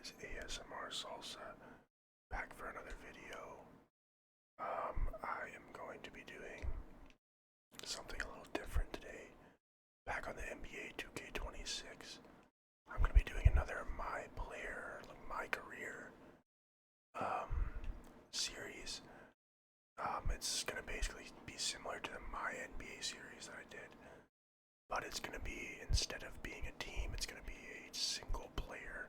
guys, ASMR Salsa, back for another video. I am going to be doing something a little different today. Back on the NBA 2K26, I'm going to be doing another My Player, My Career series. It's going to basically be similar to the My NBA series that I did, but it's going to be, instead of being a team, it's going to be a single player.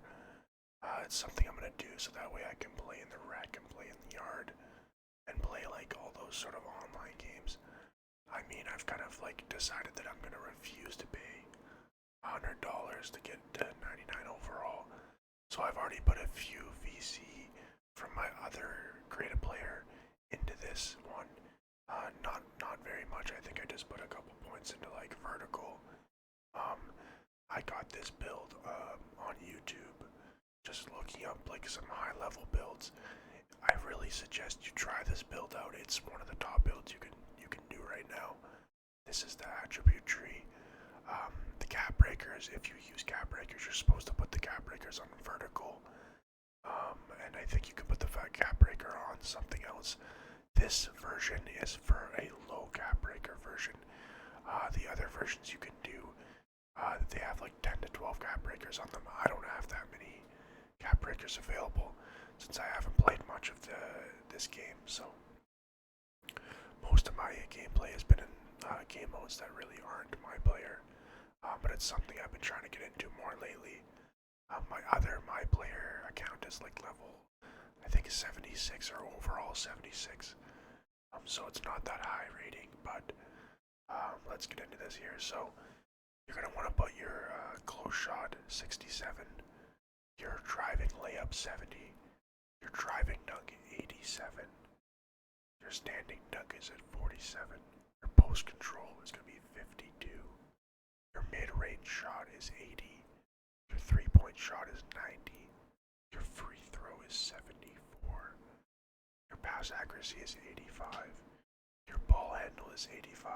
It's something I'm going to do so that way I can play in the rec and play in the yard and play like all those sort of online games. I mean, I've kind of like decided that I'm going to refuse to pay $100 to get to 99 overall. So I've already put a few VC from my other creative player into this one. Not very much. I think I just put a couple points into like vertical. I got this build on YouTube, just looking up like some high level builds. I really suggest you try this build out. It's one of the top builds you can do right now. This is the attribute tree. The cap breakers, if you use cap breakers, you're supposed to put the cap breakers on vertical. And I think you can put the cap breaker on something else. This version is for a low cap breaker version. The other versions you can do, they have like 10 to 12 cap breakers on them. I don't have that many cap breakers available since I haven't played much of this game, so most of my gameplay has been in game modes that really aren't My Player, but it's something I've been trying to get into more lately. My other My Player account is like level, I think 76 or overall 76, so it's not that high rating, but let's get into this here. So you're going to want to put your close shot 67, your driving layup 70, your driving dunk 87, your standing dunk is at 47, your post control is going to be 52, your mid-range shot is 80, your three-point shot is 90, your free throw is 74, your pass accuracy is 85, your ball handle is 85,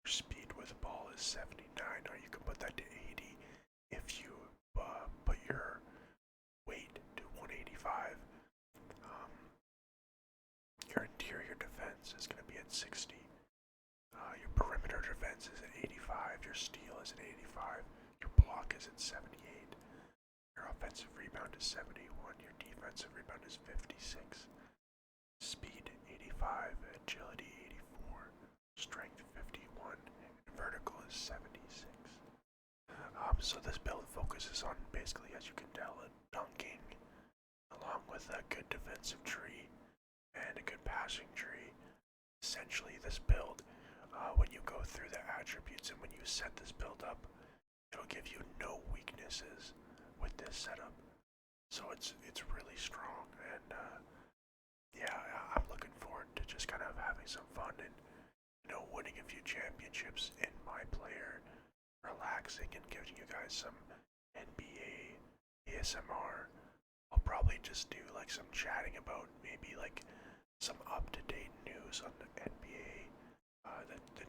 your speed with the ball is 79, or you can put that to 80 if you put your weight to 185. Your interior defense is going to be at 60. Your perimeter defense is at 85. Your steal is at 85. Your block is at 78. Your offensive rebound is 71. Your defensive rebound is 56. Speed 85. Agility 84. Strength 51. And vertical is 76. So this build focuses on basically, as you can tell, dunking, along with a good defensive tree and a good passing tree. Essentially, this build, when you go through the attributes and when you set this build up, it'll give you no weaknesses with this setup. So it's really strong, and yeah, I'm looking forward to just kind of having some fun and winning a few championships in My Player, relaxing and giving you guys some NBA ASMR. I'll probably just do like some chatting about maybe like some up-to-date news on the NBA.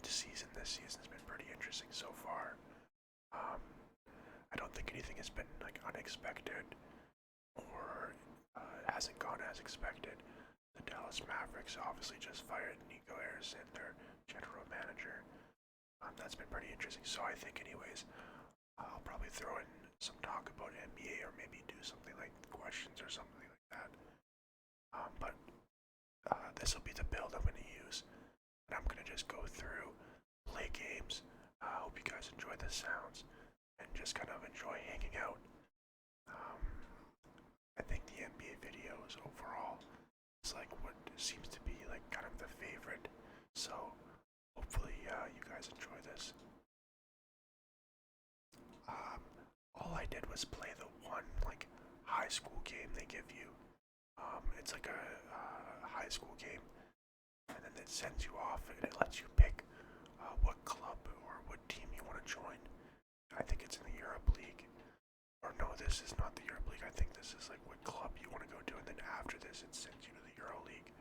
This season has been pretty interesting so far. I don't think anything has been like unexpected or hasn't gone as expected. The Dallas Mavericks obviously just fired Nico Harrison, their general manager. That's been pretty interesting. So I think anyways, I'll probably throw in some talk about NBA or maybe do something like questions or something like that. But this will be the build I'm going to use. And I'm going to just go through, play games. I hope you guys enjoy the sounds and just kind of enjoy hanging out. I think the NBA videos overall is like what seems to be like kind of the favorite. So hopefully you guys enjoy this. All I did was play the one like high school game they give you. It's like a high school game, and then it sends you off and it lets you pick what club or what team you want to join. I think it's in the Europe League. Or no, this is not the Europe League. I think this is like what club you want to go to, and then after this it sends you to the Euro League.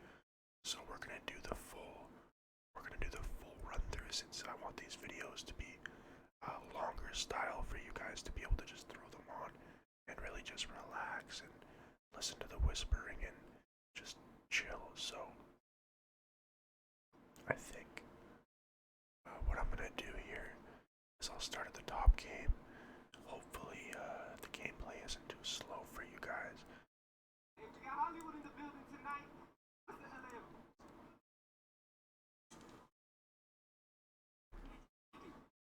So we're gonna do the full run through, since I want these videos to be longer style for you guys to be able to just throw them on and really just relax relax and listen to the whispering and just chill. So I think what I'm gonna do here is I'll start at the top game. Hopefully the gameplay isn't too slow for you guys. Hey, we got Hollywood in the building tonight. What's the LM?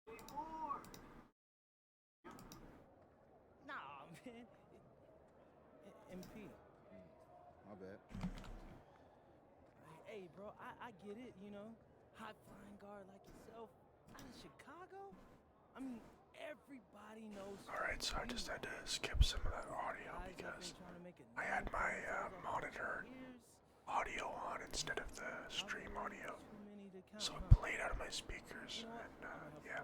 Hey, more. Nah, man. MP. My bad. Hey, bro, I get it, you know. High flying guard like yourself out of Chicago. I mean, everybody knows. Alright, so I just had to skip some of that audio because I had my monitor audio on instead of the stream audio. So it played out of my speakers, and yeah.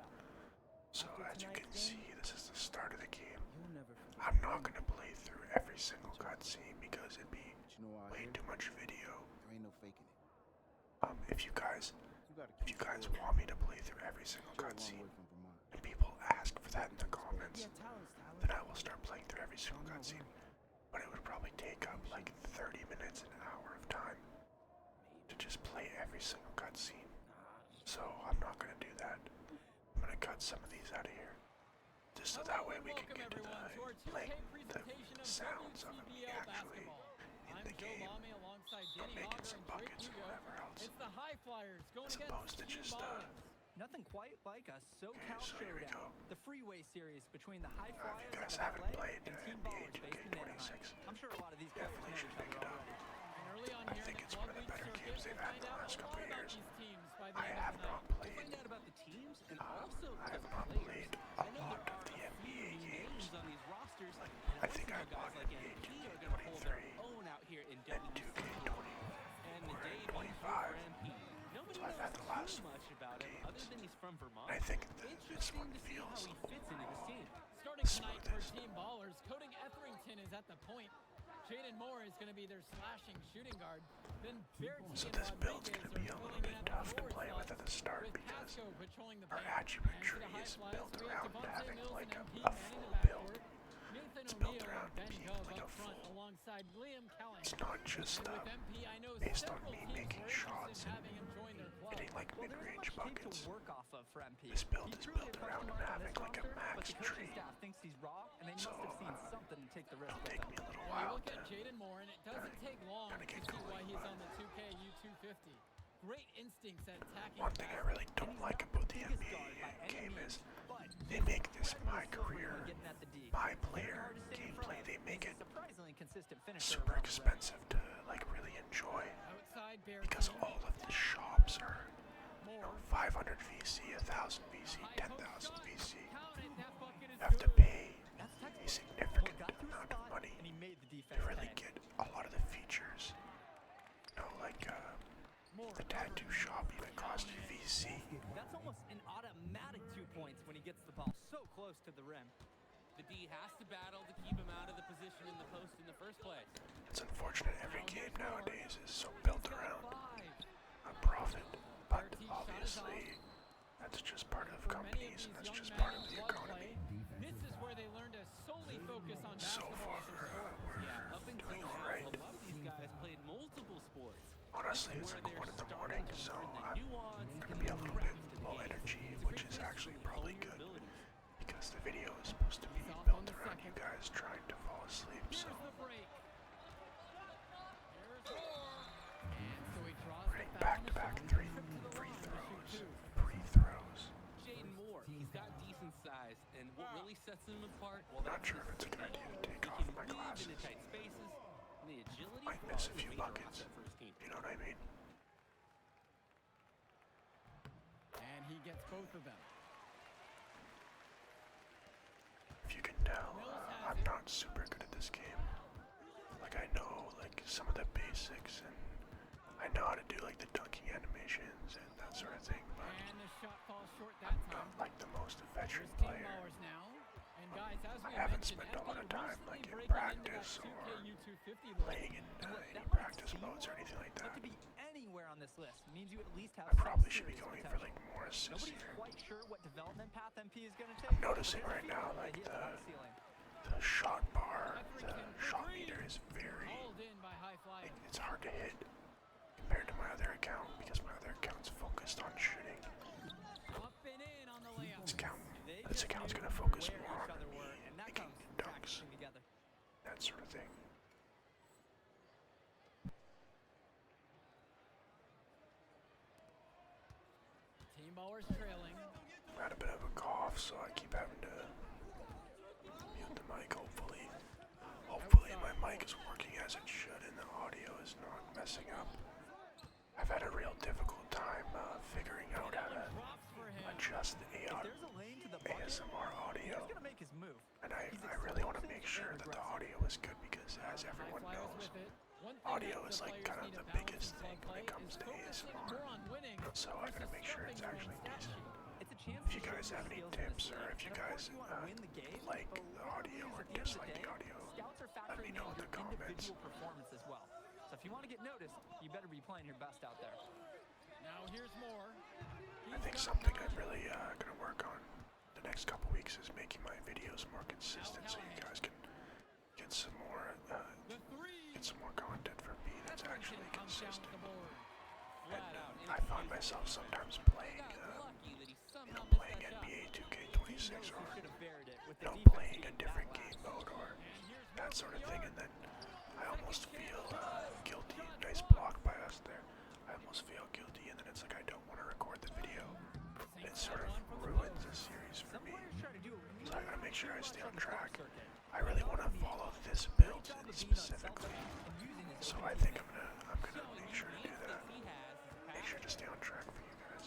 So as you can see, this is the start of the game. I'm not going to play through every single cutscene because it'd be way too much video. There ain't no faking it. If you guys You want me to play through every single cutscene, and people ask for that in the comments, then I will start playing through every single cutscene. But it would probably take up like 30 minutes, an hour of time to just play every single cutscene. So I'm not gonna do that. I'm gonna cut some of these out of here, just so that way we can get to playing the sounds of it actually in the game, or making some buckets or whatever else, as opposed to just Nothing quite like a SoCal so here we go. showdown. The freeway series between the high If flyers you guys out of haven't LA played and Team NBA Ballers based in Anaheim. 2K26, I'm sure a lot of these players definitely know should each pick other it up. already. I think it's one of the better games they've had in the last couple of years. I have not played. Find out about the teams and I also have the not players. played I a know lot there of the are a few NBA games. names on these rosters, and I think I also bought guys like NBA MP are going to hold their 2K23 own out here in and WCW. 2K20 And the or debut 25. for MP. Nobody So I've had the knows last too much about him games. other than he's from Vermont. And I think that this Interesting one to see how feels he fits into this team. Starting the tonight for smoothest. Team Ballers, Cody Etherington is at the point. Jaden Moore is going to be their slashing shooting guard. Then Bertie So and this build's Rodriguez gonna be a are little filling bit in at the tough to forward play spot, with at the start with because Pasco patrolling the our paint. attribute And for tree the high is flyers, built we have around Devontae having Mills like and MP a manning full the build. backcourt. Nathan It's built O'Neal around and Ben being Gove like up a front full. alongside Liam Kelly. It's not just And with MP, I know based on several me teams making were shots interested in and having him join their club. hitting like Well, there's mid-range much tape buckets. to work off of for MP. This build He's is truly built a around question mark on having this like a roster, but max the coaching tree. staff thinks he's raw, and they So, must have seen something to take the risk It'll with take him. me a little And you while look to at Jaden Moore, and it doesn't take long kinda to get see why going, he's but on the 2K U250. Great instincts at attacking. one thing I really don't like about the NBA game is they make this my career, my player gameplay. They make it Surprisingly consistent finisher super around the rim. expensive to like really enjoy Outside because Bertie. all of the shops are, you know, Moore. 500 VC, 1000 VC, High 10,000 post shot. VC. Count it, that bucket is You have to good. pay That's a textbook. significant Got through amount of spot, money and he made the to defense really pay. get a lot of the features. You know, like Moore the tattoo shop even costs you VC. That's almost an automatic 2 points when he gets the ball so close to the rim. The D has to battle to keep him out of the position in the post in the first place. It's unfortunate every game nowadays is so built around Five. a profit, but obviously that's just part of For many companies and these that's young just men part in of the flood economy. play, this is where they learn to solely focus on So basketball far, as their sport. Yeah, up until doing now, alright. a lot of these guys played multiple sports. Honestly, it's Where like they're 1 in the starting morning, to so learn the I'm nuance gonna and be the a little bit craft of the low game. energy, It's a which great is place to actually hone probably your good abilities. because the video is supposed to be He's off built on the around you second. guys trying to fall asleep. So Here's the break. Here's Moore. And so he draws right, the foul on the back-to-back shot. free Trip to the free line to throws, shoot two. free throws. Jaden Moore, he's got decent size, and what really sets him apart, I'm not that's sure if his it's a good idea to take he off can my weave glasses. into tight spaces, and the agility Might miss a was few major buckets. asset for his team. You know what I mean? And he gets both of them. If you can tell, I'm not super good at this game. Like I know like some of the basics and I know how to do like the dunking animations and that sort of thing, but And the shot falls short that I'm time. not like the most veteran Here's Team player. Ballers now. And guys, as we I haven't mentioned, spent a lot of FD time recently like in breaking into that practice 2K or U250 list. playing in And look, any that might practice seem modes or anything like But that. to be anywhere on this list means you at least have I probably some should be serious going for potential. like more assists Nobody's here. quite sure what development path MP is going to take. I'm noticing but right there's a now feeling like that he has a high ceiling. the shot bar, the shot account's knew gonna focus where more each on other me were, and that making comes dunks, practicing together. that sort of thing. Team ballers trailing. Got a bit of a cough, so I keep having to mute the mic. Hopefully my mic is working as it should and the audio is not messing up. I've had a real difficult time figuring out how to Props for him. adjust the If there's a lane to the bucket, ASMR audio, he's gonna make his move. and I He's really want to explosive make sure and that the aggressive. audio is good because, as High everyone flyers knows, with it. One thing audio that is the like players kind of need the to balance biggest in thing club when it play comes is to focusing ASMR. more on winning So I gotta versus make sure it's stuffing your own actually stat decent. sheet. It's a chance If to you show guys your have any skills in tips, this or league. if you And of guys course you wanna win the game, like but the win or audio lose or at the end of dislike the the day, audio, scouts are let me factoring know in in your the comments. individual performance as well. So if you want to get noticed, you better be playing your best out there. Now here's more. I think something I'm really gonna work on the next couple weeks is making my videos more consistent, so you guys can get some more The three. content from me that's actually Comes down consistent. with the board. And I find myself sometimes playing, Lucky that he you know, somehow missed playing that shot. NBA 2K26 Knows or he should have buried it with you the know, defense playing a being different that game lax. mode or And here's that more sort from of the thing, arc. and then I almost feel guilty. Nice Shot. block by us there. I almost feel guilty, and then it's like I don't want to record the video. And it sort of ruins the series for Some me. players try to do it So I gotta make sure I stay on track. circuit. I really want to follow this Great build job of being specifically, unselfish and using his so open I team. think I'm gonna make sure to do that. He has his Make sure to stay on track for you guys.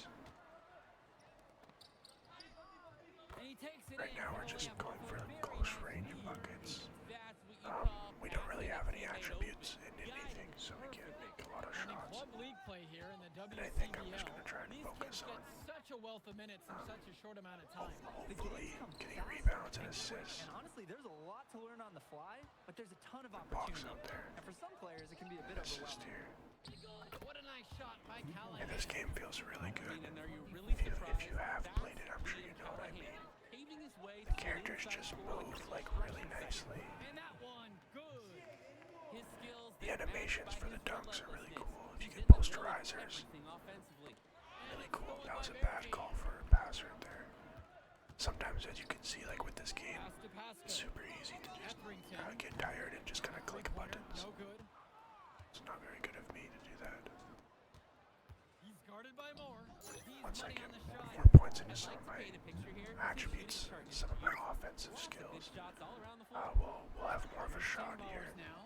And he takes it Right in now for we're the just layup going off for a very close nice range feed. buckets. That's what you call We don't really have any passing a attributes teammate in anything, so we can't make a lot of And in shots. club league play here in the And I think I'm just WCBL, gonna try and these focus kids on get such a wealth of minutes in such a short amount of time. The hopefully games come getting fast rebounds and and quick, assists. And honestly, there's a lot to learn on the fly, but there's a ton of Box opportunity. out there. And for some players, it can be a bit Assist overwhelming. here. What a nice shot by And Callahan. this game feels really I good. mean, and are you really If surprised? you have That's played it, I'm sure you know what I Callahan mean. paving his way The to an characters inside just score move like really nicely. And that one, good. His skills, The they're matched animations by for the his dunks are really relentlessness. cool. If you He's get in the middle of posterizers, everything offensively. really cool. That was a bad call for a pass right there. Sometimes, as you can see, like with this game, Pass to Pascal. it's super easy to just Etherington. get tired and just kind of click Three-pointer, buttons. no good. It's not very good of me to do that. He's guarded by Moore. He's Once I money get on the shot. more points into some of my Paint a picture here. attributes, some of my offensive Lots of skills, good shots all around the floor. we'll have more of a shot Team here. ballers now.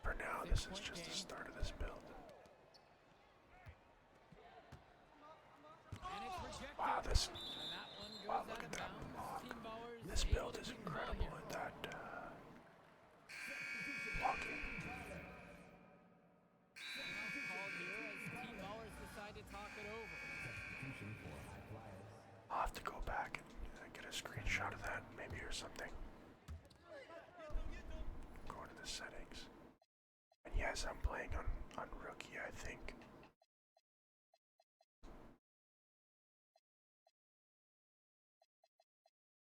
For now, this is just the start of this build. And it's rejected. Wow, this And that one goes wow, out look of at that bounds. block. Team ballers This able build to is keep the ball incredible here. at that blocking. Called here as team ballers decide to talk it over. I'll have to go back and get a screenshot of that, maybe, or something. Go into the settings. And yes, I'm playing on rookie, I think.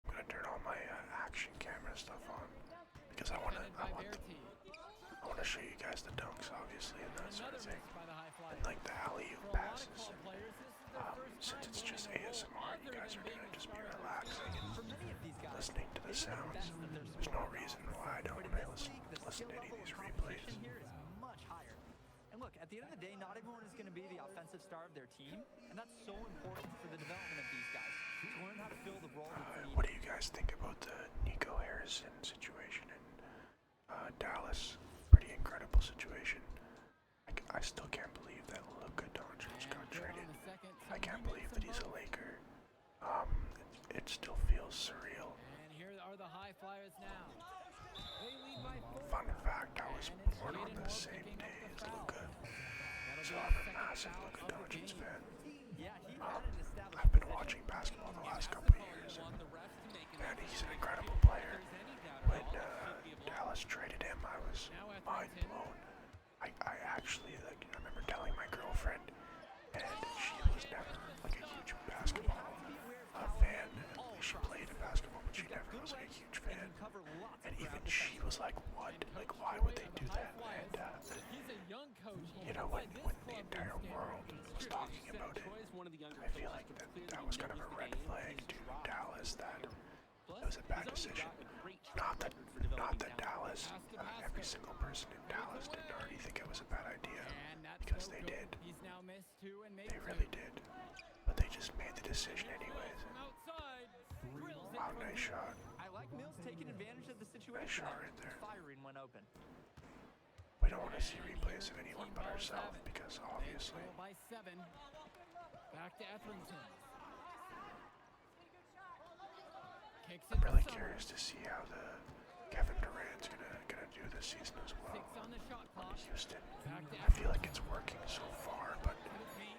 I'm gonna turn all my action camera stuff on because I want Defended by to show you guys the dunks, obviously, and that sort Another of thing, miss by the high flyer. and like the alley-oop For a lot of passes. club players, this is their first Since time it's just winning a role ASMR, you other guys than are being gonna the just be starter. relaxing and For many of these guys, listening to the they are sounds. best at their There's sport no on reason offense. why I don't But in want to this listen league, the to skill any of level these of replays. competition here is much higher. And look, at the end of the day, not everyone is going to be the offensive star of their team, and that's so important for the development of these guys to learn how to fill the role that's needed. What do you guys think about the Nico Harrison situation in Dallas? Pretty incredible situation. I still can't believe that Luka Doncic got traded. I can't believe that he's a Laker. It still feels surreal. And here are the high flyers now. They lead by 4. Fun fact, I was And it's born on Jaden the Moore same picking day up as the foul. Luka, That'll so be I'm his a second massive foul Luka of the Doncic game. fan. Yeah, he had an established I've been position. watching basketball the last That's couple the of call years, you want and the refs to make, and man, that's he's an what incredible if player. there's any doubt When at all, it should be a block. Dallas traded him, I was Now mind Etherington. blown. I actually, like, I remember telling my girlfriend, and she was never like a huge basketball fan. She played basketball, but she never was like a huge fan. And even she was like, "What? Like, why would they do that?" And He's a young coach. you know, when the entire world was talking about it, Troy is one of the younger I feel coaches like that that clearly was kind of knows a the red game flag and to his drive. Dallas that was a bad decision. Not that Dallas, every single person in Dallas didn't already think it was a bad idea, because they did. He's now missed two and made They two. really did. But they just made the decision anyways. From outside, drills it Wow, from nice deep. shot. I like Mills taking advantage of the situation. Nice shot right there. Firing when open. We don't want to see replays of anyone but ourselves because obviously. Trail by 7. Back to Etherington. Kicks it I'm really to curious Summers. to see how the Kevin Durant's gonna do this season as well. 6 on the shot clock. Houston. Back to I feel like it's working so far, but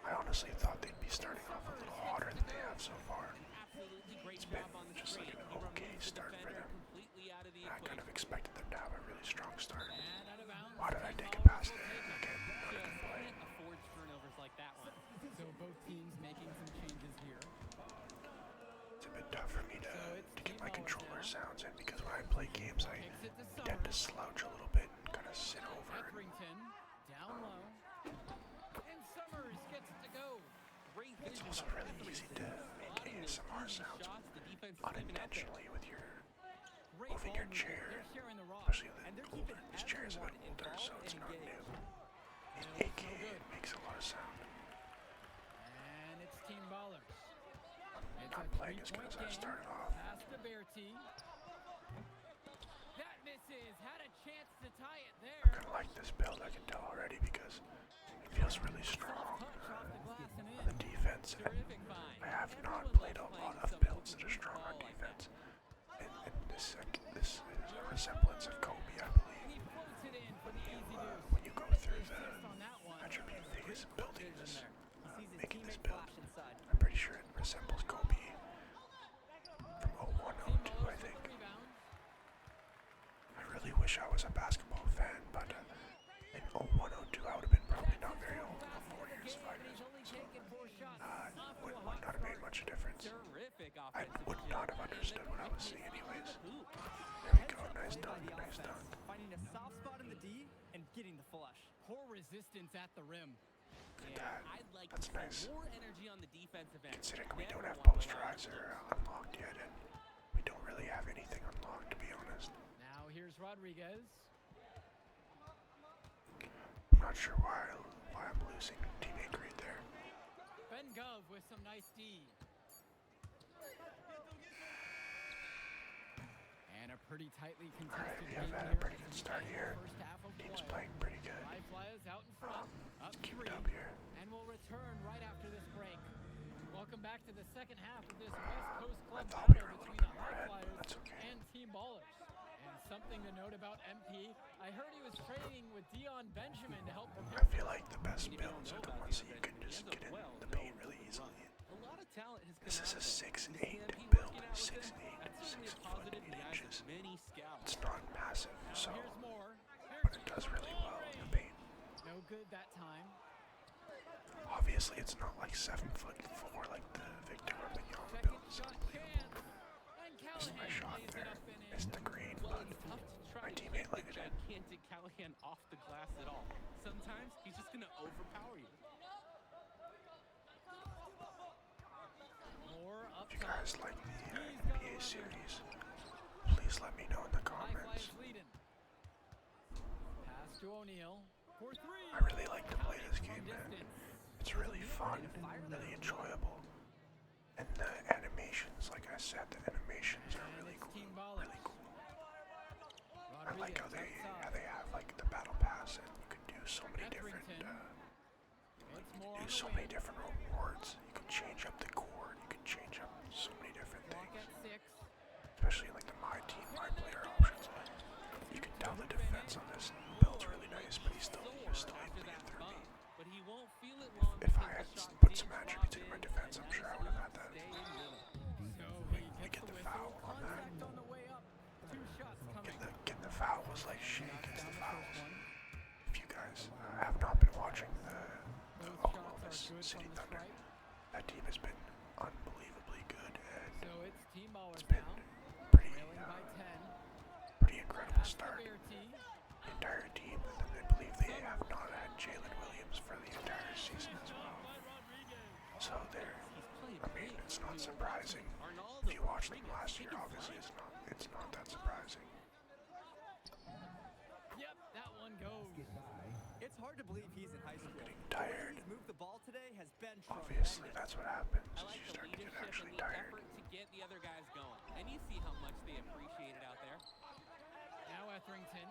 I honestly thought they'd be starting off a little hotter than they have so far. Absolutely great It's been job on the just like screen. an He okay removes the start for defender them. completely out of the I kind equation. of expected them to have a really strong start. And out of bounds. Why did I take a Team pass Ballers there? will take it. Again, not a good Just play. can't afford turnovers like that one. So both teams making some changes here. It's a bit tough for me So it's to get my Team Ballers controller now. sounds in because when I play games I Kicks it to tend to Summers. slouch a little bit and kind of sit over. Etherington down low. And Summers gets it to go. Great It's vision also by really easy to make Spotting those ASMR easy sounds shots, the defense is leaving out there. unintentionally with your Great moving ball your movement. chair, They're sharing the rock. especially And they're the older. keeping These chairs are a bit everyone older, so involved it's and not engaged. new. No, AKA no good. it makes a lot of sound. And it's Team Ballers. It's Not a playing as good as I three-point started game. off. Pass to Bertie. That misses. Had a chance to tie it I there. kind of like this build, I can tell already, because it feels really strong Touch off the glass and on the in. defense. And Terrific find. I have not Everyone played a loves lot playing of someone builds who that can are move the strong on ball like that. defense. And this is a resemblance of Kobe, I believe. And he floats it in for the easy deuce. When you go through the Assist on that one. attribute phase of building Vision this, there. He sees his making this teammate build, flash inside. I'm pretty sure it resembles Kobe from 01, Team 02, I Ballers think. with the rebound. I really wish I was a basketball fan, but in 01, 02, I would have been probably not very old, about 4 years, 5 years old, so would not have made much difference. Terrific I offensive would not have vision. understood what I was And seeing then anyways. the hoop. There we go, nice Played by dunk, the nice offense, dunk. finding a soft spot in the D and getting the flush. Poor resistance at the rim. Look at Yeah, that. I'd like That's to see nice. more energy on the defensive end. Considering we don't Never have want to posterizer unlocked yet, and we don't really have anything unlocked, to be honest. Now here's Rodriguez. I'm not sure why I'm losing teammate grade there. Ben Gov with some nice D. And a pretty tightly Alright, contested we game have had a here. pretty good start here. First half of Team's play. playing pretty good. High flyers out in front. Up Keep 3. it up here. And we'll return right after this break. Welcome back to the second half of this West Coast I Club thought we battle were a little between the bit more High ahead, but Flyers that's okay. and Team Ballers. And something to note about MP, I heard he was training with Dion Benjamin to help I prepare. feel like the best builds are the ones that you can just get in the paint really easily. A lot of talent has come This is out a of 6'8" it. Is build, working out with 6'8", him? That's 6 certainly a foot, positive. 8 He has inches. many scouts. It's not massive, Now so, here's more. but it does really well in the paint. No good that time. Obviously, it's not like 7'4" like the Victor Wembanyama Second build. It's shot unbelievable. chance. And Missed my Callahan shot lays it there. up and in. Missed the green, Well, but it's tough to try my to teammate keep let the it in. gigantic Callahan off the glass at all. Sometimes he's just gonna overpower you. More up If you top. guys like the He's got NBA 11. series, please let me know in the High comments. flyers leading. Pass to O'Neal for 3. I really like to play this game, man. It's really fun and really enjoyable. And the animations, like I said, the animations are really cool. Really cool. I like how they have like the battle pass, and you can do so many different It's more on the many wing. different rewards. You can change up the core. You can change up so many different Clock things. at 6. Especially like the my team, my player options. You can tell the defense on this build's really nice, but he's still After able to that get through me. bump, but he won't feel it long If I because had the shot put did some drop attributes in my in, defense, and I'm that sure I is would have enough had to that. stay in rhythm. So he gets get the the whistle. foul on that. Contact on the way up. 2 shots coming. Getting the foul was like shit against the Down the fouls. first one. If you guys have not been watching the Both Oklahoma shots are good City from the Thunder, stripe. that team has been unbelievably good, and So it's Team Ballers it's been now. pretty, Trailing by 10. pretty incredible Pass to start. Bertie. The entire team, and then I believe they have not had Jalen Williams for the entire season as well. So they're, He's playing I mean, big. it's not surprising. Arnaldo If you watched them Rodriguez last year, taking obviously flight. it's not that surprising. Yep, that one goes. It's hard to believe he's in high school. Getting The way tired. he's moved the ball today has been Obviously, tremendous. that's what happens. I Is like you the start to get leadership and actually the tired. effort to get the other guys going. And you see how much they appreciate it out there. Now Etherington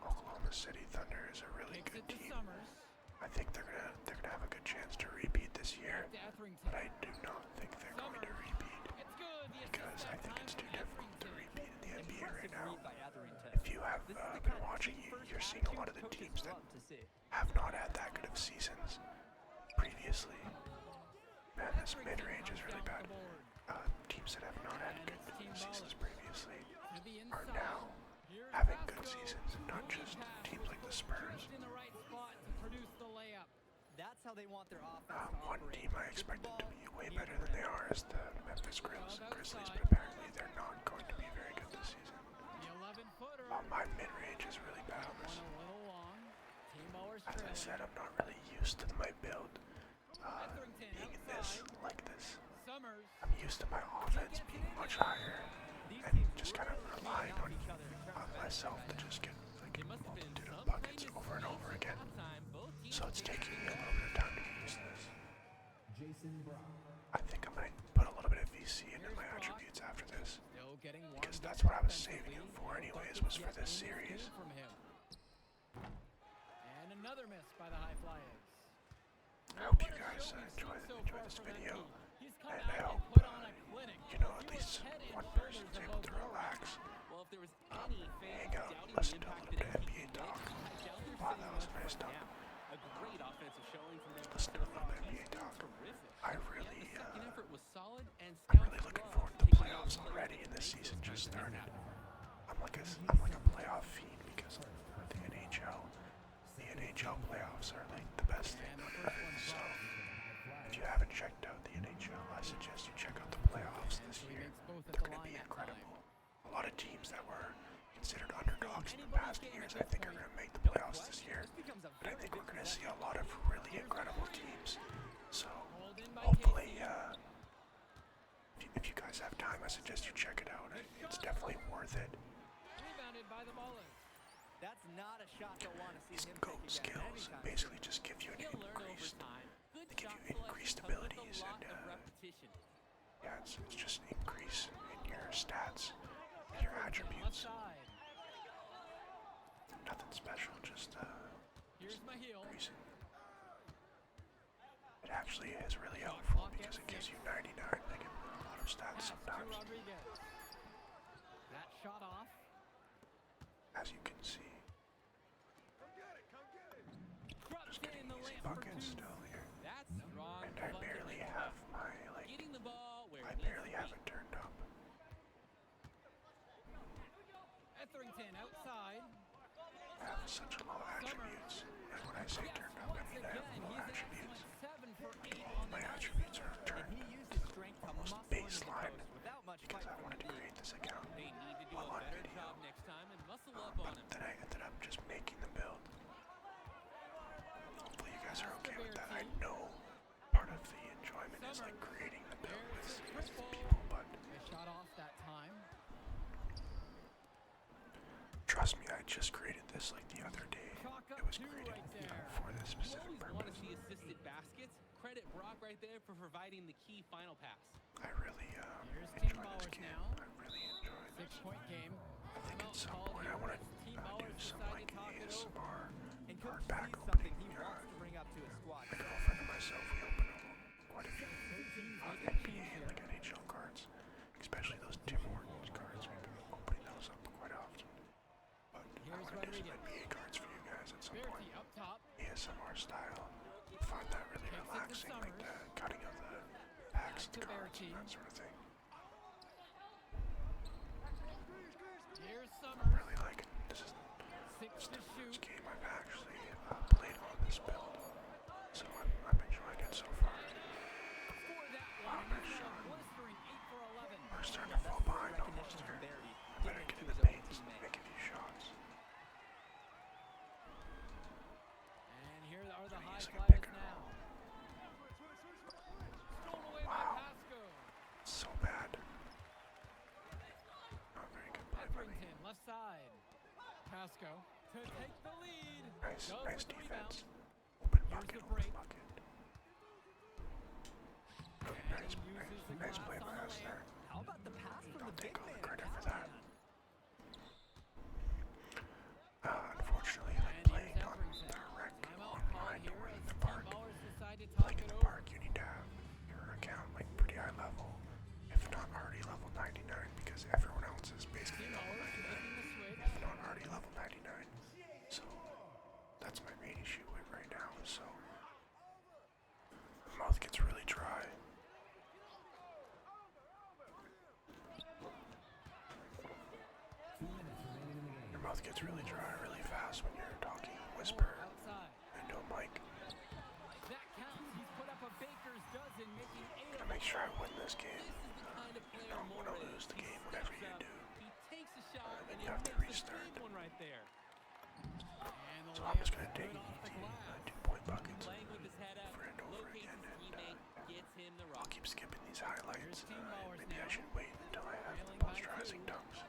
Oklahoma City Thunder is a really kicks good it to team. Summers. I think they're gonna have a good chance to repeat this year, To Etherington. but I do not think they're going to Summers. repeat It's good. The because assist I that think time it's too from difficult to Etherington. repeat in the NBA right Impressive now. read by Etherington. If you have This is the been kind of watching, team-first you're seeing a lot of the attitude teams coaches that love to see. have not had that good of seasons previously. Man, this mid-range is really bad. Teams that have not had good seasons previously To the are inside. now Here's having good Vasco. seasons, and not just teams like the Spurs. Just in the right spot to produce the layup. That's how they want their offense to One operate. team I Get the expected to ball be way near better the than they rim. are is the Memphis Grizzlies, outside. but apparently they're not going to be very good this season. The 11-footer. My mid-range is really bad on One this. a little long. Team ballers As I trailing. said, I'm not really used to my build Etherington being in this, outside. like this. Summers. I'm used to my offense being much higher These and teams just kind of really relying knock on each other in terms of myself to right just get like It a must have been multitude of some buckets kind of over and space over at again. halftime. Both teams So it's did taking me a good. little bit of time to get used to this. I think I might put a little bit of VC into my attributes after this, Still getting warmed because up that's what I was saving offensively. it for No anyways, buckets was for yet this in series. game from him. And another miss by the High Flyers. I hope you What a guys show we've enjoy seen so this far from that video, team. He's come and out I and hope put on a clinic. you know, at He least was head and one shoulders person's able above to Morris. relax, Well, if there was any fan hang out, doubting listen the to a impact little that bit of he NBA could talk. make, I doubt they're Wow, sitting that was much nice right talk. now. A great offensive showing from them Listen to a little bit of NBA talk. terrific. I And really, the second effort was solid, and I'm scouts really looking love forward to the taking playoffs those already, players and this to make season those just kinds of things started. happen. I'm like a playoff fiend because of the NHL. The NHL playoffs are like the best thing on earth. So if you haven't checked out the NHL, I suggest you check out the playoffs this He year. makes both at They're the going to line be that incredible. time. A lot of teams that were considered underdogs in the Anybody past can years, at I think, are this going to make the point. No playoffs this question. year. This becomes a And I very think big we're going to see possession. a lot of really incredible teams. So Pulled in by hopefully, Casey. if you guys have time, I suggest you check it out. It's definitely worth it. Rebounded by the ballers. That's not a shot they'll want to see These him GOAT take again skills anytime basically just give you an He'll learn over increased, time. Good they give shot you increased selection comes with abilities a lot and of repetition. yeah, it's just an increase in your stats, and your Left attributes. side. Nothing special, just Here's Mahil. increasing. It actually is really helpful because it gives you 99. They give a lot of stats Pass to sometimes, Rodriguez. That shot off. as you can see. Drops Just getting in the easy lamp for buckets two. still here, That's strong. and I barely have my Getting the ball where I it barely needs have to it turned up. Etherington outside. I have such low attributes, and when I say Yes, turned up, I once mean I again, have low he's an attributes. excellent 7 for 8 All on of my the night. attributes are And turned he used his strength to almost muscle into the baseline post without much because fight I from wanted the to deep. create this account. They need to do While a on better video. job next time and muscle up But on him. then I ended up just making the build. Hopefully you guys are okay with that. I know part of the enjoyment is like creating the build with people, but They shot off that time. trust me, I just created this like the other day. Chalk up It was 2 created right there. for this You specific always want to purpose. see assisted baskets. Credit Brock right there for providing the key final pass. I really Here's enjoy Team this Ballers game. now. I really enjoy this. 6-point game. I think at some Called point I here want to as Team do Ballers some decide like to talk it over. ASMR And or coach back sees opening. something he wants to bring up to his squad. My girlfriend and myself, we open quite a few NBA and like NHL cards, especially those Tim Hortons cards. We've been opening those up quite often. But I Here's want to do some Rodriguez. NBA cards for you guys at some point. Berti up top. ASMR style. I find that really Takes it to relaxing, like the Summers. cutting of the packs of To the cards Berti. and that sort of thing. Here's I'm Summers. really liking this. Is 6 to the shoot. first game I've actually played on this build, so I'm enjoying it so far. For that Wow, one. nice He's shot. got a blistering 8 for 11. We're starting Yeah, to fall that's behind almost recognition here. from Barry. I better Giving get it in to the his own paint, teammate. make a few shots. And here are the High Using a Flyers pick and now. roll. Stolen away Wow. by Pasco. Left side. Pasco to take the lead. Nice, Goes nice with the defense. rebound. Open Here's bucket, the open break. bucket. And Nice, he uses the nice glass play on by the us layup. there. How about the pass from I'll the take big all the man, credit for that. Callahan? Unfortunately, And I'm here's playing on Etherington. the rec Timeout on call mine to here win as the team park. ballers decide to talk Playing in it the over. park, you need to have your account like pretty high level, if not already level 99, because everyone else is basically Team level ballers 99, making the switch. if not already level 99. So that's my main issue with right now. So my mouth gets really dry. Your mouth gets really dry really fast when you're talking whisper Outside. into a mic. That counts. He's put up a baker's dozen, making 8 Gotta of make them. sure I win this game. This is the kind of player don't Moore wanna is. lose the He game, whatever steps you up, do. He takes a shot then and you he have to makes restart. a big one right there. And the So I'm just layup's gonna take good off the easy glass. 2-point buckets Playing with his head up, over and over locates again, his and teammate, gets him the I'll rock. keep skipping these highlights. Here's team ballers Maybe I now. should wait until I have the Trailing by posterizing 2. dunks.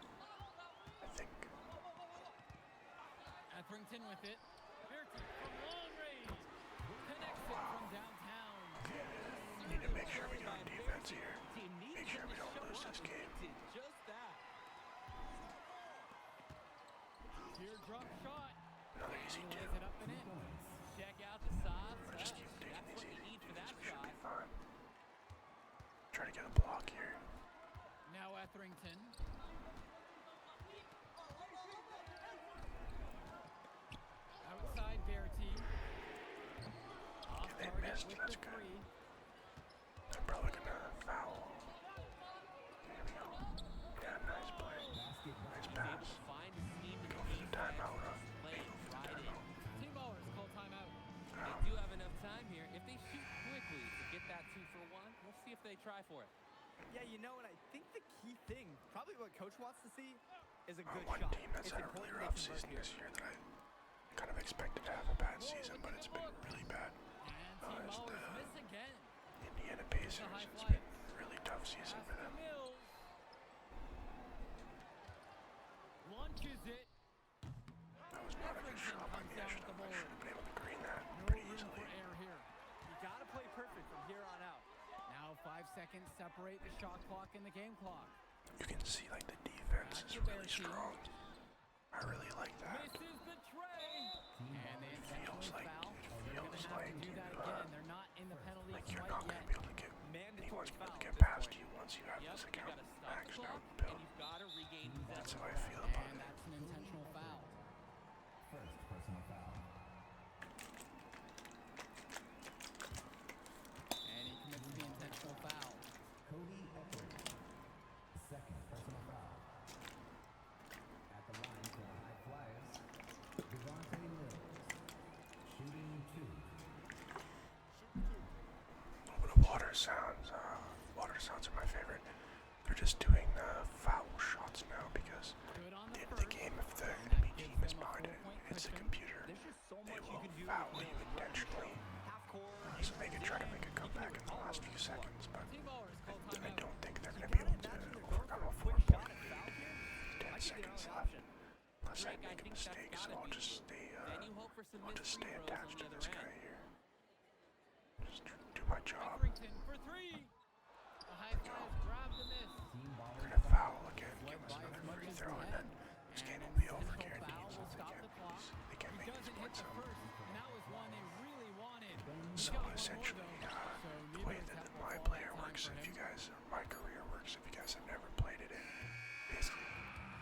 I think. Etherington with it. Bearty from long range. Connects it from downtown. Okay, we need to make sure we get on defense here. Team needs Make sure him we to don't show lose up, this and game. he did just that. Teardrop shot. Another easy He two. lays it up and in. Check out the soft Or just touch. keep taking That's these what you easy need for twos. that We should shot. be fine. Try to get a block here. Now Etherington. Outside Bearty. Off Okay, they target missed. with That's the good. 3. They're probably gonna foul. There we go. Yeah, nice play. Nice He's able pass. to find his seam in Go the for the defense. timeout, huh? Play They go for the right in. timeout. Team ballers call timeout. They do have enough time here. If they shoot quickly to get that 2 for 1, we'll see if they try for it. Yeah, you know what? I think the key thing, probably what Coach wants to see, is a good One shot. team that's It's had a really important they rough convert season here. this year that I kind of expected to have a bad season, but it's been really bad. And team it's ballers the miss again. Indiana Pacers. high It's flight. been a really tough season Pass for to them. Mills. Launches it. That was not a good shot by me. I should have been able to green that No pretty room easily. for error here. You gotta play perfect from here on out. Now 5 seconds separate the shot clock and the game clock. You can see like the defense Back is to really Bearty. strong. I really like that. Misses the tray. And they Feels intentionally like foul. it They're going feels to have like to do that you, again. They're not in the penalty like you're quite not yet. gonna be able to get Mandatory anyone's gonna be able foul to get at this past point. you once you have Yep, this you account gotta stop the maxed clock, out and built. you've got to regain That's possession. how I feel about And it. that's an intentional foul. And he commits the intentional foul. A little bit of water sounds. Water sounds are my favorite. They're just doing foul shots now because Good on at the the end of the first. game, if the And enemy that gives team is them a behind it, 4-point it's a cushion. computer. There's just so They much you will can do foul with you Mills. intentionally, Half court, so they can try to make a comeback in the last few seconds. But Team ballers call I timeout. don't think they're You gonna be gotta able to imagine they're going overcome a for a quick 4-point shot at foul lead. here. 10 Might be their seconds only left. option. Unless I Drake, I make a think that's mistake, so gotta I'll be just you. stay. Then you hope for some I'll just missed stay free throws on attached the to other this end. guy here. Just do my job. Etherington for 3. The high five grabbed the miss. They're gonna foul again. Give Led us by as another much free as throw, and 10. then this game And will an be over. intentional Guaranteed. foul So will stop the clock. they can't He make these doesn't hit points the up. first, and that was one they really wanted. He So got one more, essentially, though, so the neither way attempt that will my fall player that time works, for if him. you guys, or my career works, if you guys have never played it, basically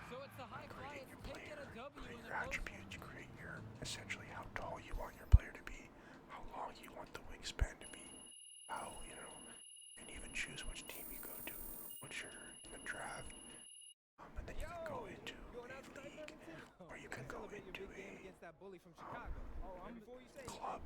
So it's the high create flyers your taking player, a W create in the your post. attributes, you create your essentially how tall you want your player to be, how long you want the wingspan to be, how and even choose which team you go to once you're in the draft, and then you can go into a league, or you can go into a Against that bully from Chicago. Before you say club,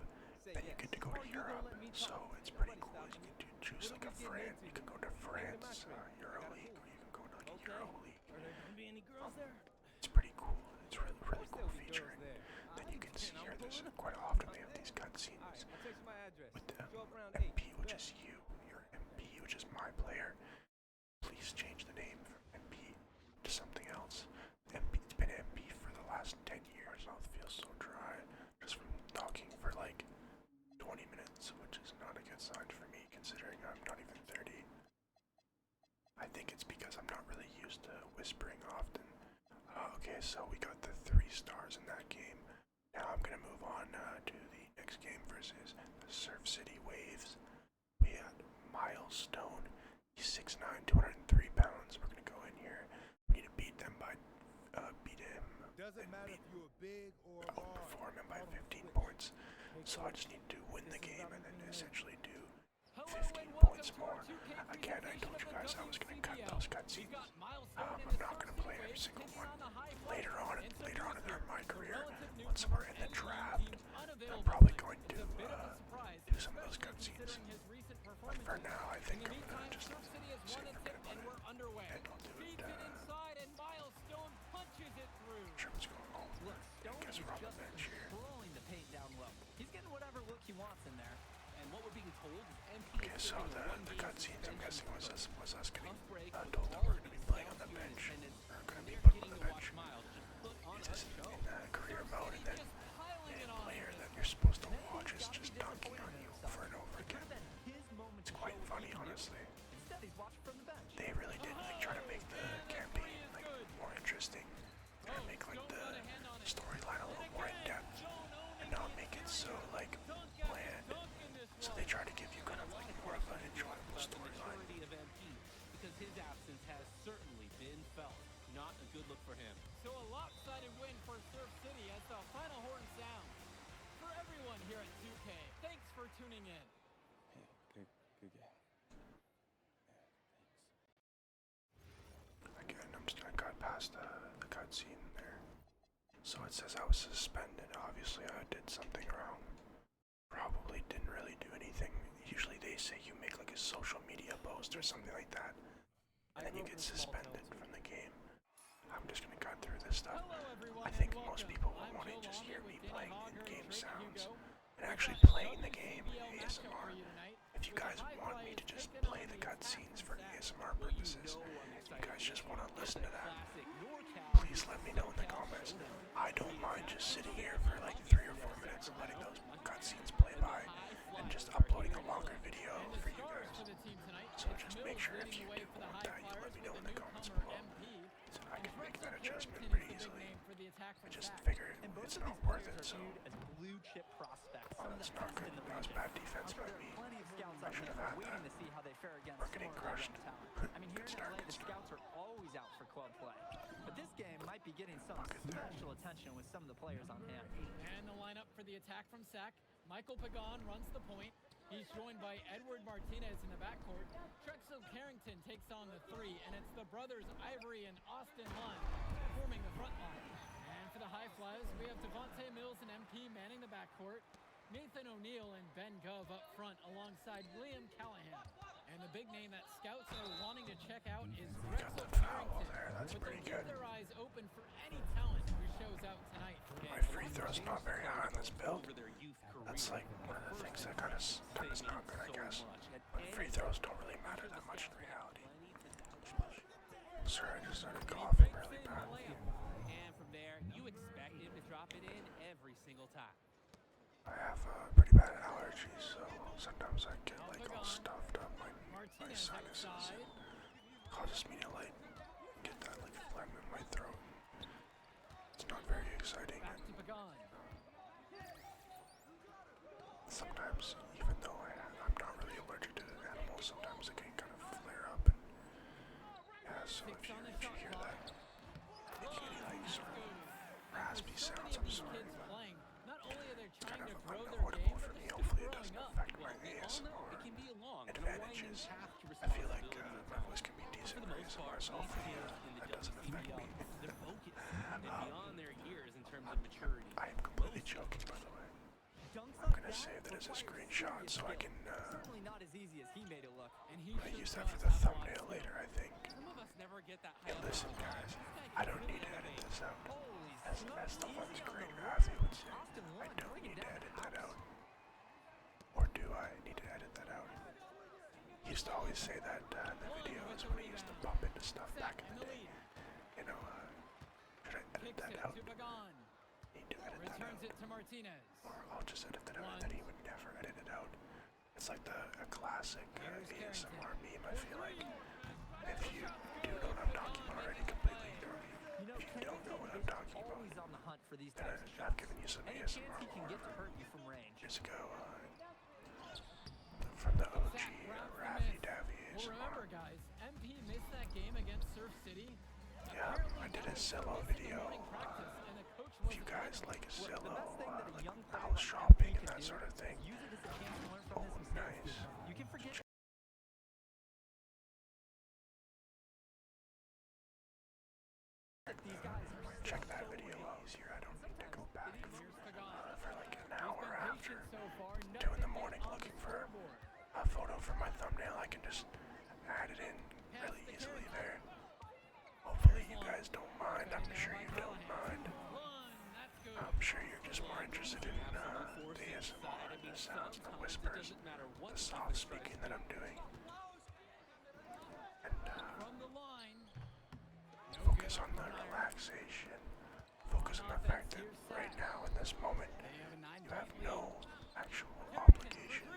say then you yes. get to go Or to you gonna Europe. let me So talk? it's pretty Nobody cool. You stopping can me. choose What like are a we getting France. into? You can go to Name the France, matchmaker. Euro I got a League, pool. or you can go to like a Okay. Euro League. Are there gonna be any girls there? It's pretty cool. It's really There'll cool still be feature. girls there. Then you can see I'm here, there's pulling quite often they have these All cutscenes right, I'll text you my address. with the Show up around MP, 8. which Bet. is you. Your MP, which is my player. Please change the name from MP to something else. MP, whispering often. Okay, so we got the 3 stars in that game. Now I'm gonna move on to the next game versus the Surf City Waves. We had Milestone. He's 6'9", 203 pounds. We're gonna go in here. We need to beat them by beat him. Doesn't matter if you're big or Outperform him by 15 points. So I just need to win the game and then essentially do 15 points more. Again, I told you guys I was going to cut those cutscenes. I'm not going to play every single one. Later on in my career, once we're in the draft, I'm probably going to do some of those cutscenes. But for now, I think I'm going to just say I'm going to put it, and I'll do it. Sure what's going on. I guess we're on the bench here. Rolling the paint down low. He's getting whatever look he wants in there. And what we're being told is MP Okay, so the cutscenes I'm guessing was us getting told that we're going to be playing on the bench. We're going to be put on the bench. It's just in career mode, and then the player that you're supposed to watch is just dunking on you over and over again. It's quite funny, honestly. Instead, he's watching from the bench. They really did try to make the campaign more interesting. Try to make the storyline a little more in depth, and not make it so bland. So they try to give you kind of more of an enjoyable storyline. of MP, because his absence has certainly been felt. Not a good look for him. So a lopsided win for Surf City as the final horn sounds. For everyone here at 2K, thanks for tuning in. Good game. Again, I got past the cutscene there. So it says I was suspended. Obviously, I did something wrong. Probably didn't really do anything. Usually they say you make a social media post or something like that, and then you get suspended from the game. I'm just gonna cut through this stuff. I think most people will want to just hear me playing in-game sounds and actually playing the game in ASMR. If you guys want me to just play the cutscenes for ASMR purposes, if you guys just want to listen to that, please let me know in the comments. I don't mind just sitting here for 3 or 4 minutes and letting those cutscenes play by and just uploading a longer video for you guys. So just make sure if you do want that, you let me know in the comments below. So I can make that adjustment pretty easily. I just figured it's not worth it, so Blue chip prospects. oh, that's not good. That was bad defense by me. Plenty of scouts I out should there have had waiting that. to see how they fare against We're getting smaller crushed. young talent. I mean, here Good in start, LA, good the start. scouts are always out for club play. But this game might be getting some special attention with some of the players on hand. And the lineup for the attack from Sac. Michael Pagan runs the point. He's joined by Edward Martinez in the backcourt. Trexel Carrington takes on the 3, and it's the brothers Ivory and Austin Lund forming the front line. And for the high flyers, we have Devontae Mills and MP manning the backcourt. Nathan O'Neill and Ben Gov up front alongside William Callahan. And the big name that scouts are wanting to check out is Got Drexel the foul Carrington. there. That's But pretty they'll good. keep their eyes open for any talent who shows out tonight. My free throw's not very high on this build. That's one of the things that kind of is not good, I guess. But free throws don't really matter that much in reality. Sorry, I just started coughing really bad. And from there, you expect him to drop it in every single time. I have pretty bad allergies, so sometimes I get all stuffed up my sinuses. It causes me to get that phlegm in my throat. It's not very exciting. Back to Pagan. Sometimes, even though I'm not really allergic to animals, sometimes it can kind of flare up. And yeah, so if you hear that, making any sort of raspy sounds, I'm sorry, but it's kind of unavoidable for me. Hopefully it doesn't affect my ASMR advantages. I feel like my voice can be decent for ASMR, so hopefully that doesn't affect me. They're focused and beyond their years in terms of maturity. I am completely joking, by the way. I'm gonna save that as a screenshot so I can Certainly not as easy as he made it look. And he use that for the thumbnail later, I think. Some of us never get that Hey, high listen, level. guys, I don't need to edit this out. Holy As smokes, the easy one's on great the Rafi would say, Austin I Lund don't bringing need to down edit the that house. out. Or do I need to edit that out? He used to always say that in the videos when he used to bump into stuff back in the day. You know, should I edit Kicks that it out? to Pagan. Need to edit that Returns out. it to Martinez. Or I'll just edit that out and then he would never edit it out. It's like a classic ASMR meme, I feel like. If you do know what I'm talking about already, completely You know, If you don't know what I'm Carrington is talking about, always on the hunt for these then types of I've shots. given you some Any ASMR chance he can get to horror hurt you from range. years ago from the OG Zach grabs the Raffy miss. Daffy Well, ASMR. remember, guys, MP missed that game against Surf City. Yeah, I did a Zillow video. If you guys like Zillow, The best thing that a like young player house like shopping MP and can that do sort of thing. is use it as a chance to learn from Oh, his mistakes. nice. You can forget these guys are Check still that so video out engaged. here. I don't need to go back Here's Pagan. for like an He's hour been after patient so far. 2 in the Nothing morning on the looking for scoreboard. a photo for my thumbnail. I can just add it in really easily there. Hopefully you guys don't mind. I'm sure you don't mind. Run, that's good. I'm sure you're just more interested in the ASMR and the sounds and the whispers, the soft speaking that I'm doing. And From the line. focus on the relaxation. Focus on the fact that right now in this moment They have a you have 9-point lead. no actual obligation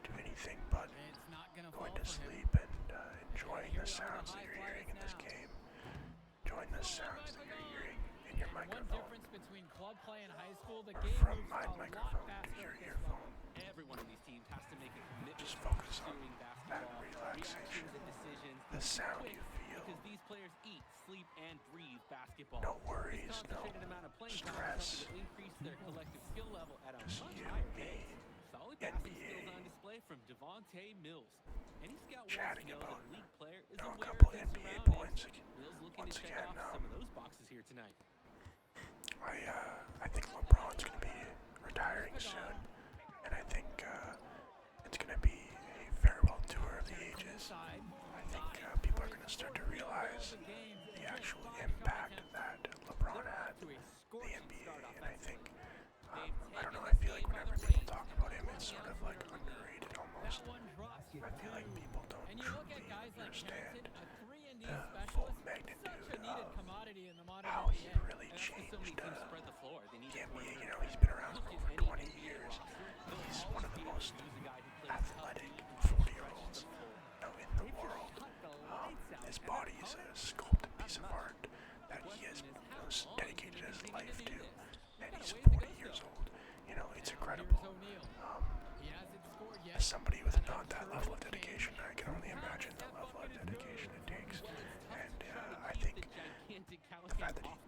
to anything but It's not gonna going fall to for him. sleep and enjoying the sounds that you're hearing in this game. Enjoying the sounds that you're hearing in your One microphone. difference between club play and high school, the Or game from moves my a lot microphone to faster your at this level. earphone. Every one of these teams has to make a commitment Just to focus on pursuing that basketball. relaxation. Reactions and decisions The sound quick you feel. because these players eat, sleep, and breathe basketball. No worries, This no concentrated amount of playing time stress. is helping to increase their collective skill level at a Just much you higher and me, pace. Solid passing NBA. skills on display from Devontae Mills. Any scout wants Chatting to know about that a league player is a aware couple of his NBA surroundings. points. Mills looking Once to check again, off some of those boxes here tonight. I think LeBron's gonna be retiring soon, and I think it's gonna be a farewell tour of the ages. I think people are gonna start to realize the actual impact that LeBron had in the NBA, and I think I don't know. I feel like whenever people talk about him, it's sort of like underrated almost. I feel like people don't And you look truly at guys like understand Carrington, a 3-and-D the specialist, full such magnitude a needed of commodity in the modern how he NBA. really And that's because so many changed teams spread the floor. They need the a NBA. perimeter You know, player. he's been around Look for at over any 20 NBA years. roster. They'll He's always one of the be able most to use a guy who plays athletic tough D and 40-year-olds stretch the floor. in the They've world. just cut the lights out, His and body their is a opponents sculpted not piece of much. art that he has Question is, how long dedicated can his he life continue to, to do this? and He's he's got a ways to 40 go years still. old. You know, it's Now incredible. here's O'Neal. He hasn't scored yet. As somebody with An not that level of unsure dedication, I can only imagine the level of dedication it takes. And I think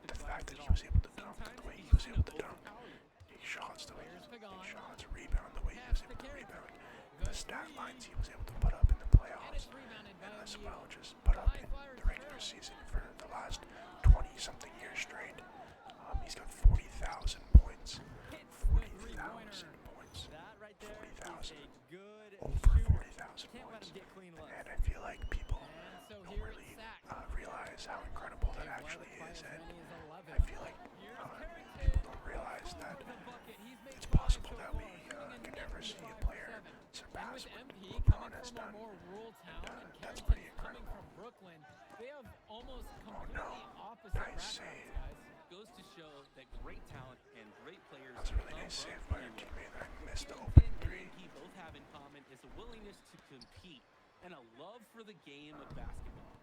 the fact that he was able to dunk the way he was able to dunk, take shots the way he was able to take shots, rebound the way he was able to rebound, the stat lines he was able to put up in the And playoffs, it's rebounded by and as O'Neal. well just put up in the regular season for the last 20-something years straight. He's got 40,000 points. 40,000 points. That right there 40,000. is a good Over shooter. 40,000 Can't let points. him get clean looks. And I feel like people And so don't here really it's Sack. realize how incredible that They've led actually by is. as And many as 11. I feel like people don't realize that it's possible that we can never see a player surpass With what MP LeBron coming has from a done. more rural town and that's Carrington pretty coming incredible. from Brooklyn, they have almost Oh completely no, opposite nice backgrounds, save. guys. Goes to show that great talent and great players That was a really come nice from save by your anywhere. teammate that I missed the Carrington open and three. MP both have in common is a willingness to compete and a love for the game of basketball.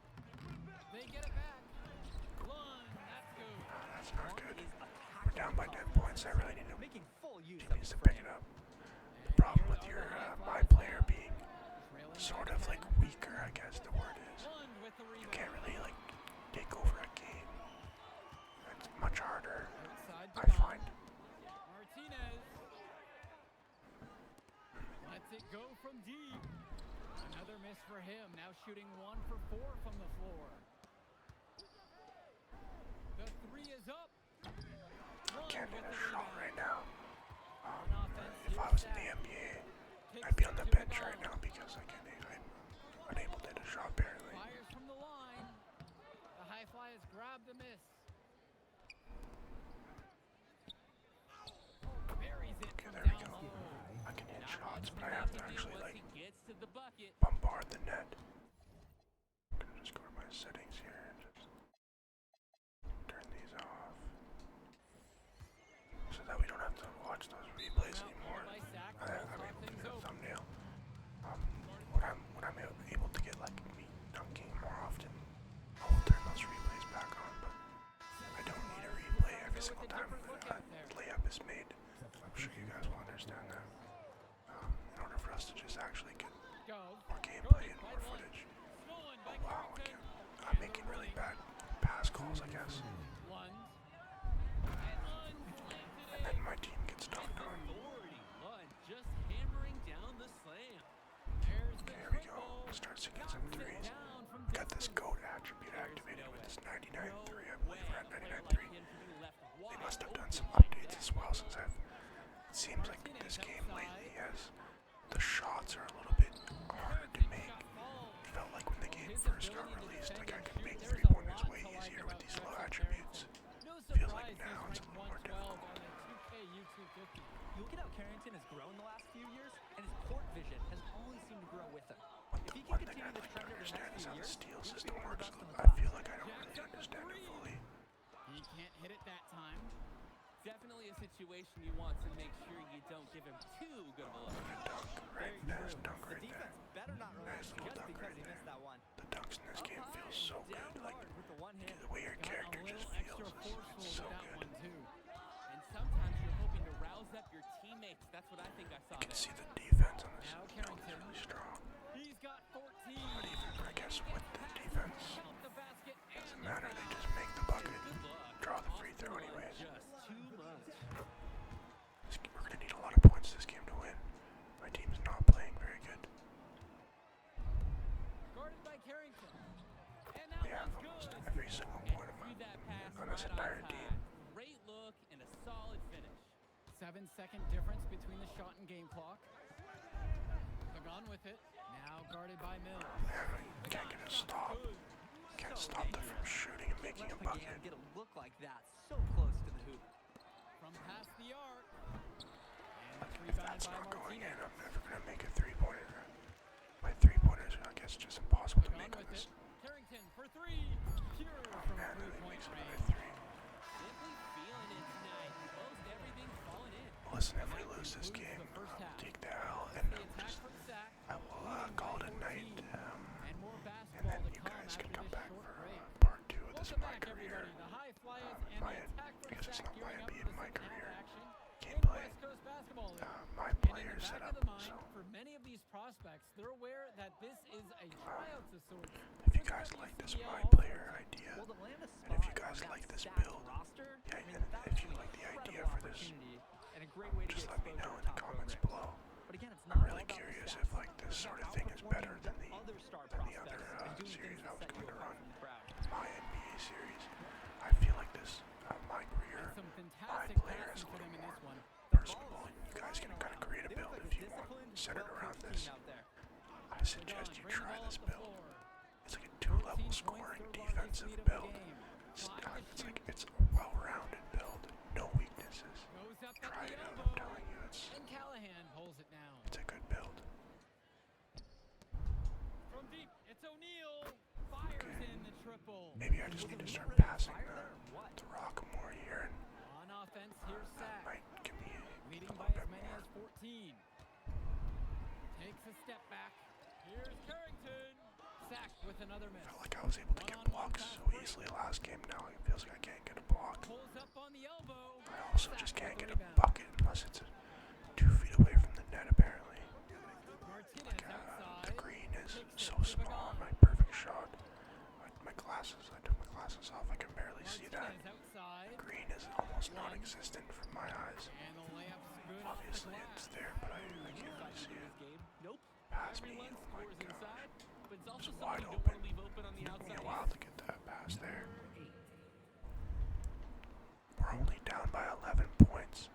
They get it back. Lund, that's good. That's not Bron good. is We're down by 10 points. I really need to. making full use He of needs his to pick frame. it up. The And problem here with are your the high my flies player now. being Trailing sort by of 10. like weaker, I guess the word is. Lund with the You rebound. can't really like take over a game. It's much harder, Outside I Pagan. find. Martinez lets it go from deep. Another miss for him. Now shooting 1 for 4 from the floor. The three is up. Lund Can't with hit a the shot rebound. right now. On offense, If I here's was in the Sack. NBA, Kicks I'd be it on the to bench Pagan. right now because I'm unable to hit a shot barely. Fires from the line. The high fly has grabbed the miss. Buries it Okay, from there we down go. low. I can hit Not shots, much but for I him have to to do actually once like he gets to the bucket. bombard the net. I'm gonna just go to my settings here and just turn these off so that we don't have to watch those replays anymore. By Sack, I'm will able talk to things do a over. thumbnail. When I'm able to get like me dunking more often, I will turn those replays back on. But single with a time different look out there. layup is made, I'm sure you guys will understand that. In order for us to just actually get Go. more gameplay and more footage. Stolen Oh by wow, Carrington. I'm making really bad pass calls, I guess. Lunds. And Lunds slams it And then in. my team gets dunked on. Authority. Lund just hammering down the slam. There's the Here we go. triple. Start sinking some Knocks it threes. down from We got this distance. GOAT attribute There's activated no with way. this 99-3. No I believe way we're at a player 99-3. like him can be left They wide must have done open some like updates that. as well, since it seems like this game lately has the shots are a little bit harder to make. It felt like when the game first got released, like I could make 3-pointers way easier with these low attributes. No Feels like surprise now he's it's a ranked little more 112 difficult. on the 2K U250. You look at how Carrington has grown the last few years, and his court vision has only seemed to grow with him. If he can One thing continue I'd this like to trend over the understand next is few how the years, steal he'll system be one of the works. best in the I class. feel like I don't really understand it fully. He can't hit it that time. Definitely a situation you want to make sure you don't give him too good of a look. Dunk, right? Very Nice true. dunk The right there. defense better not relax Nice little just dunk because right he there. missed that one. The dunks in this game Up feel high so and down good. Like hard with the one hand. the way your Got character a little just extra feels forceful is with so that good. one too. And sometimes you're hoping to rouse up your teammates. That's what I think I saw You can there. see the defense on this Now build is Carrington. really strong. He's got 14. But even, I guess, with the defense, Count the basket and doesn't the matter. They foul. just make the bucket, Good luck. draw the free Austin throw Lund anyways. just too much. We're gonna need a lot of points this game to win. My team's not playing very good. Guarded by Carrington. And We that have one's almost good. every single And point of threw that pass on this right entire on team. time. Great look and a solid finish. 7-second difference between the shot and game clock. Pagan with it. Now guarded by Mills. Man, I can't get a stop. Can't stop them from shooting and making a Let bucket. Pagan get a look like that so close to the hoop. From past the arc. And it's If rebounded that's by not going in, Martinez. I'm never gonna make a three-pointer. My three-pointers are, I guess, just impossible to Pagan make on with this. it. Carrington for three. Pure Oh from man, and he three-point makes another range. three. Simply feeling it tonight. Most everything's falling in. Listen, if we lose this game, first we'll half. take the L and The attack just, from Sack. I will call it a night. And more And basketball then to you come guys after can come this back short for break. part 2 of this Welcome my back, career. everybody. The high flyers and my, the attack I from guess it's Sack not my gearing up beat, for the my second half career. action. In Gameplay. West Coast Basketball League. My And in player the back setup. of the mind, So for many of these prospects, they're aware that this is a tryout to sort. if you guys like this my player idea, Well, to land a and if you spot guys on like that this stacked build, roster, yeah, I mean, and that's if you an like the idea incredible for this, opportunity and a great way to just get let me exposure know to in the top comments programs. below. But again, it's I'm not all really about the curious stats. if like this It's sort about of thing is better outperforming than the other star the other prospects and doing series things I that was set you going to apart run. from the crowd. My NBA series. I feel like this, my career, Some my fantastic player is passing a for little them in more this one. personable, and you guys can kind of create a They look build like if a you want, disciplined, centered around well-coached this. team out there. I suggest you Bring the try ball this up the build. floor. It's like a 2-level 13 scoring points, third largest defensive lead of the build. game. It's, Five to it's like shoot. it's a well-rounded build, no weaknesses. Goes up Try at it the out, I'm elbow. telling you, And Callahan pulls it down. it's a good build. From deep, it's O'Neal. Fires in the triple. Maybe I just need to start passing the rock more here, and On offense, here's that Sack. might give me a Leading little by bit as many more. as 14. Takes a step back. Here's Carrington. Sack with another miss. Felt like I was able to get One-on-one blocks fast so break. easily last game. Now it feels like I can't get a block. Pulls up on the elbow. I also Sack just with can't the get a rebound. bucket unless it's 2 feet away from the net, apparently. Martinez outside. The green is Takes it so to small. Pagan. My perfect shot. My glasses. I took my glasses off. I can barely see that. Martinez outside. Green is almost non-existent from my eyes. And the layup's good off the Obviously, glass. it's there, but I can't really see it. Game? Nope. Pass me. Everyone Oh my scores gosh. inside, but it's also It's something wide you don't open. want to leave open on the Took me outside. a while to get that pass there. We're only down by 11 points.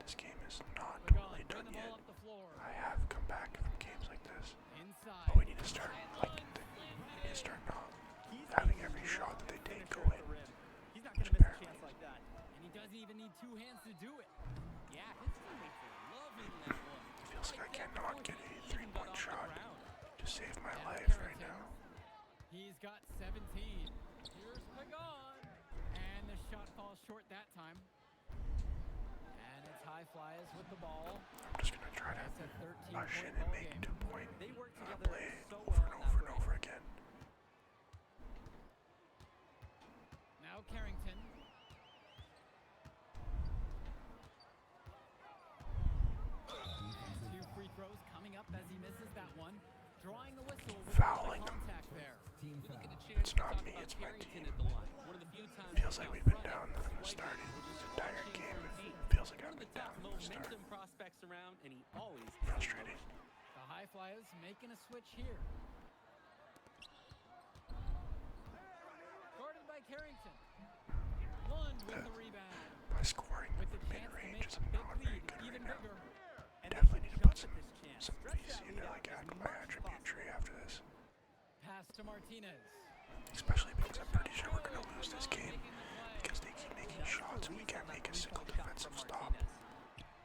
This game is not Pagan, totally bring done the yet. ball up the floor. I have come back from games like this. Inside. But we need to start not having every shot that they take go in. He's not going Which to miss a apparently chance like that. And he doesn't even need two hands to do it. Yeah, his teammates are loving that one. It feels like I cannot get a 3-point shot to save my Now life right Carrington. now. He's got 17. Here's Pagan. And the shot falls short that time. And it's high flyers with the ball. I'm just gonna try to That's a 13-point rush in and ball make game. 2-point They work together play so over well and on that over and break. over again. Now Carrington. drawing the whistle with fouling them. contact there. We didn't get a chance It's to not talk me, about it's my Carrington team. at the line. One of the few times Feels he's like out we've been front down and from the played start. good. This Just entire watching game, for it team. feels like One I've of the been top down from the start. momentum prospects around, and he always Frustrating. The High Flyers making a switch here. Guarded by Carrington. Lund with the rebound. My scoring With the from chance to mid-range make is the big not very lead good even right now. bigger. And they Definitely should need to jump put at this chance. some Stretch VC that into lead out like as add to my much as attribute possible. tree after this. Pass to Martinez. Especially because I'm pretty sure we're going to lose this game Making the play. because they keep making Nice shots and we release can't on that make a single three-point shot defensive from stop. Martinez.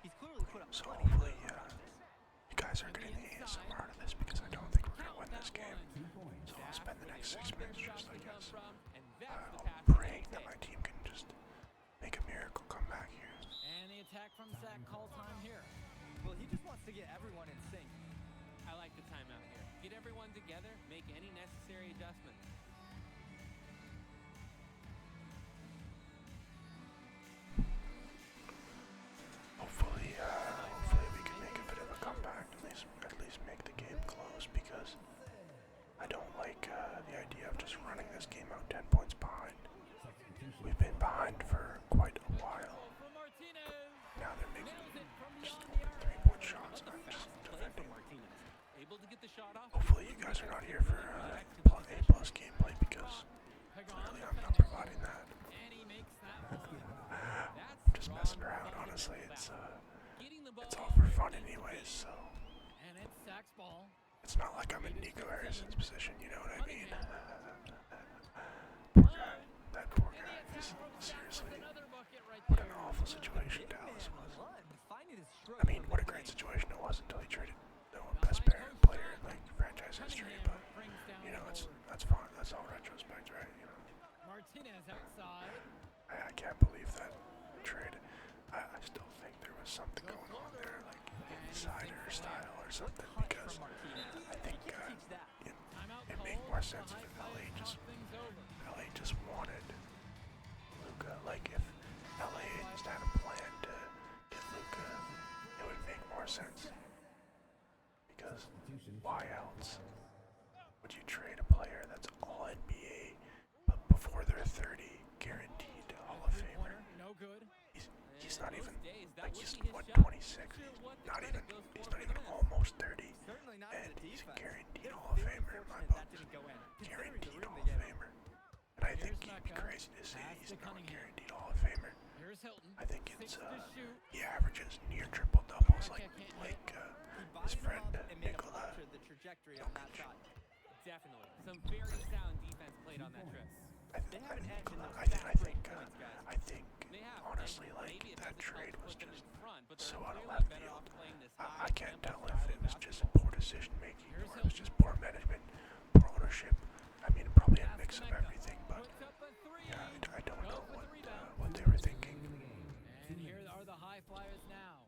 He's clearly put up So plenty of hopefully effort in practice. you guys are getting the ASMR out of this because I don't think we're going to win this game. So I'll spend the next 6 minutes just like this. Praying that my team can just make a miracle come back here. And the attack from Zach call time here. Well, he just wants to get everyone in sync. I like the timeout here. Get everyone together, make any necessary adjustments. Hopefully we can make a bit of a comeback. At least make the game close because I don't like the idea of just running this game out 10 points behind. We've been behind for quite a while. For Martinez. Now they're making Nails it from just beyond the open arc. 3-point shots. What I'm a just fast play from defending. Martinez. Able to get the shot off. Hopefully you guys are not here for A plus gameplay because Pagan clearly I'm not defending. providing that. And he makes that one. That's I'm just messing strong around, defensive honestly. foul. Getting the ball It's all for fun anyways, so And it's Zach's ball. it's not like I'm in Nico Harrison's position, you know what I mean? Poor guy. That poor And the guy. attack He's from Zach seriously with another bucket right what there. an awful situation Dallas Man, was. Lund finding his stroke I mean, on what a this great game. situation it was until he traded the The best high post player in shot. like franchise history, Cunningham but brings down you know, the board. that's fine. That's all retrospect, right? You know, Martinez outside. I can't believe that trade. I still think there was something going on there, like insider style or What something, touch because from Martinez. I think Can't teach that. Timeout it called. made more The sense High if Flyers LA just talk things over. wanted Luka. Like if LA just had a plan to get Luka, it would make more sense. Because why else would you trade a player that's all NBA, but before they're 30, guaranteed Hall of Famer? Corner, no good. He's not even like he's what shot. 26. Sure what the Not credit even goes he's for not for even this. almost 30. Certainly not And for the he's a defense. guaranteed They're Hall of very Famer in my fortunate that books. didn't go in. Considering the Guaranteed room Hall they of get. Famer. And I think Here's he'd be Mecca. crazy to say Pass he's to not a Cunningham. guaranteed Hall of Famer. Here's Hilton. I think 6 it's to shoot. he averages near triple doubles Mecca like can't like He his bodied him friend up and made him Nikola. alter the trajectory on that shot. Definitely. Some very sound defense played on that trip. They have an edge in those I fast break points, guys. think They have. honestly and like maybe it that doesn't help trade to was put them just in front, but so they're out of clearly left better field. off playing this I high can't tempo tell if style it of was just basketball. poor decision making Here's or it was Hilton. just poor management, poor ownership. I mean, probably a Pass mix to of Mecca. everything, but Puts up a three. yeah, I don't know Goes with the rebound. what they were thinking. And here are the High Flyers now.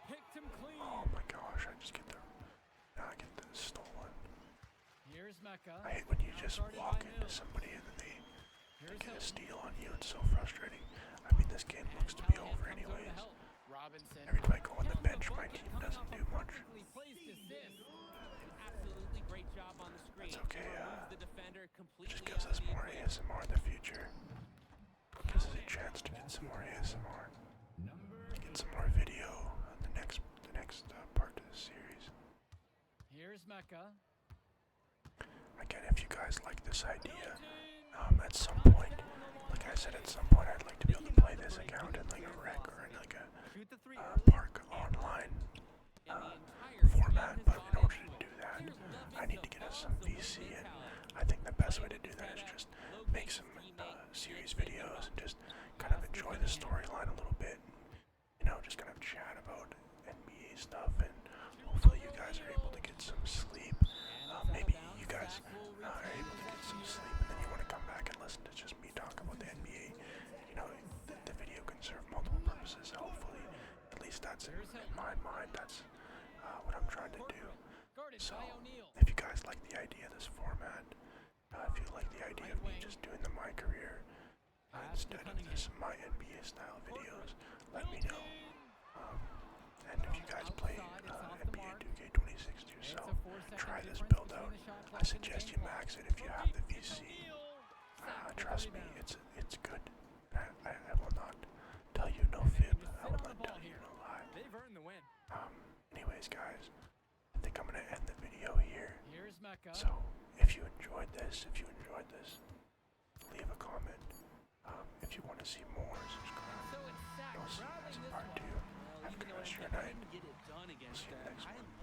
Picked him clean. Oh my gosh, I get the stolen. Here's Mecca. I hate when you Now just guarded walk by into Mills. somebody and then they Here's get a Hilton. steal on you. It's so frustrating. I mean, this game looks to be Callahan over comes over to anyways. help. Robinson. Every time I go on the Counts bench, my bucket team coming doesn't off a do much. perfectly placed assist. Absolutely great job on the screen. It's okay, Removes the defender completely Just gives out us of the more equation. ASMR in the future. Gives us a chance to get some more ASMR. Get some more video on the next part of the series. Here's Mecca. Again, if you guys like this idea, at some point, like I said, at some point I'd like to be able to play this account in like a rec or in like a Shoot the three early. park online And the entire format, team but has in bought order into to it. do that, There's I nothing need to to get us hold some the VC, winning and mentality. I think the best way to Playing do that is fast, just locate make some teammate, series get videos them and just kind of enjoy the storyline a little bit, and, you know, just kind of chat about NBA stuff, and hopefully you guys are able to get some sleep. Maybe you guys are able to get some sleep, and then you want to come back and listen to just me talk about the NBA. You know, the video can serve multiple purposes. Hopefully, at least that's in my mind. That's what I'm trying to do. Guarded So, by O'Neal. if you guys like the idea of this format, if you like the idea of me just doing the my career instead of this my NBA style videos, let me know. And if you guys play NBA 2K23, 2060 or so. It's a 4-second Try this difference build between out. the shot I clock and the suggest game you clock. max it if you have the VC. Trust me, it's good. I will not tell you no fib. I will not tell you no lie. They've earned the win. Anyways, guys, I think I'm gonna end the video here. Here's Mecca. So, if you enjoyed this, leave a comment. If you want to see more, subscribe. So it's Sack I'll see you guys rallying in this part one. 2. Have a good rest of your night. Get it done against See you next I one.